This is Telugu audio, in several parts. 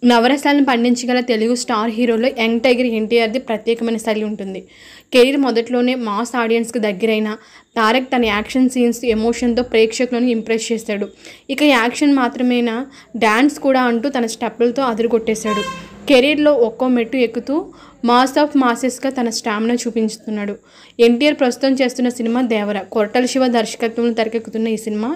నవరసాలను పండించగల తెలుగు స్టార్ హీరోలో యంగ్ టైగర్ ఎన్టీఆర్ది ప్రత్యేకమైన శైలి ఉంటుంది. కెరీర్ మొదట్లోనే మాస్ ఆడియన్స్కి దగ్గరైన తారక్ తన యాక్షన్ సీన్స్ ఎమోషన్తో ప్రేక్షకులను ఇంప్రెస్ చేశాడు. ఇక యాక్షన్ మాత్రమేనా, డ్యాన్స్ కూడా అంటూ తన స్టెప్పులతో అదరగొట్టేశాడు. కెరీర్లో ఒక్కో మెట్టు ఎక్కుతూ మాస్ ఆఫ్ మాసెస్గా తన స్టామినా చూపించుతున్నాడు. ఎన్టీఆర్ ప్రస్తుతం చేస్తున్న సినిమా దేవర. కొరటాల శివ దర్శకత్వంలో తెరకెక్కుతున్న ఈ సినిమా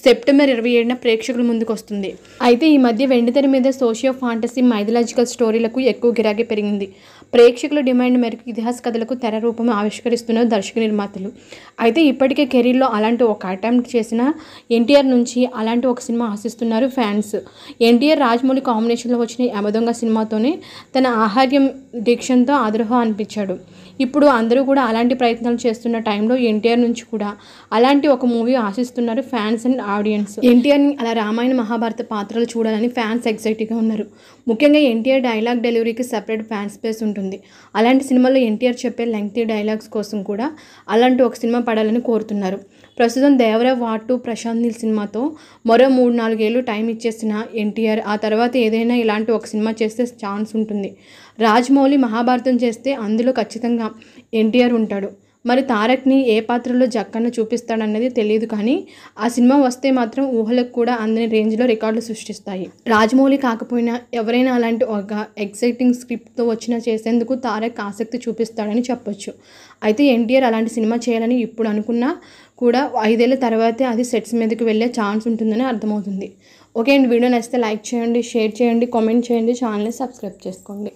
సెప్టెంబర్ 27న ప్రేక్షకుల ముందుకు వస్తుంది. అయితే ఈ మధ్య వెండితెర మీద సోషియో ఫాంటసీ మైథలాజికల్ స్టోరీలకు ఎక్కువ గిరాకీ పెరిగింది. ప్రేక్షకుల డిమాండ్ మేరకు ఇతిహాస కథలకు తెర రూపం ఆవిష్కరిస్తున్నారు దర్శక నిర్మాతలు. అయితే ఇప్పటికే కెరీర్లో అలాంటి ఒక అటెంప్ట్ చేసిన ఎన్టీఆర్ నుంచి అలాంటి ఒక సినిమా ఆశిస్తున్నారు ఫ్యాన్స్. ఎన్టీఆర్ రాజమౌళి కాంబినేషన్లో వచ్చిన యమదొంగ సినిమాతోనే తన ఆహార్యం దీక్షంతో ఆదరహ అనిపించాడు. ఇప్పుడు అందరూ కూడా అలాంటి ప్రయత్నాలు చేస్తున్న టైంలో ఎన్టీఆర్ నుంచి కూడా అలాంటి ఒక మూవీ ఆశిస్తున్నారు ఫ్యాన్స్ అండ్ ఆడియన్స్. ఎన్టీఆర్ని అలా రామాయణ మహాభారత పాత్రలు చూడాలని ఫ్యాన్స్ ఎక్సైట్గా ఉన్నారు. ముఖ్యంగా ఎన్టీఆర్ డైలాగ్ డెలివరీకి సెపరేట్ ఫ్యాన్ స్పేస్ ఉంటుంది. అలాంటి సినిమాల్లో ఎన్టీఆర్ చెప్పే లెంగ్తీ డైలాగ్స్ కోసం కూడా అలాంటి ఒక సినిమా పడాలని కోరుతున్నారు. ప్రస్తుతం దేవర వార్ 2 ప్రశాంత్ నీల్ సినిమాతో మరో 3-4 ఏళ్ళు టైం ఇచ్చేసిన ఎన్టీఆర్ ఆ తర్వాత ఏదైనా ఇలాంటి ఒక సినిమా చేస్తే ఛాన్స్ ఉంటుంది. రాజమౌళి మహాభారతం చేస్తే అందులో ఖచ్చితంగా ఎన్టీఆర్ ఉంటాడు. మరి తారక్ని ఏ పాత్రలో జక్కన్న చూపిస్తాడన్నది తెలియదు, కానీ ఆ సినిమా వస్తే మాత్రం ఊహలకు కూడా అందని రేంజ్లో రికార్డులు సృష్టిస్తాయి. రాజమౌళి కాకపోయినా ఎవరైనా అలాంటి ఒక ఎక్సైటింగ్ స్క్రిప్ట్తో వచ్చినా చేసేందుకు తారక్ ఆసక్తి చూపిస్తాడని చెప్పొచ్చు. అయితే ఎన్టీఆర్ అలాంటి సినిమా చేయాలని ఇప్పుడు అనుకున్నా కూడా 5 ఏళ్ల తర్వాతే అది సెట్స్ మీదకి వెళ్ళే ఛాన్స్ ఉంటుందని అర్థమవుతుంది. ఓకే అండి, వీడియో నచ్చితే లైక్ చేయండి, షేర్ చేయండి, కామెంట్ చేయండి, ఛానల్ని సబ్స్క్రైబ్ చేసుకోండి.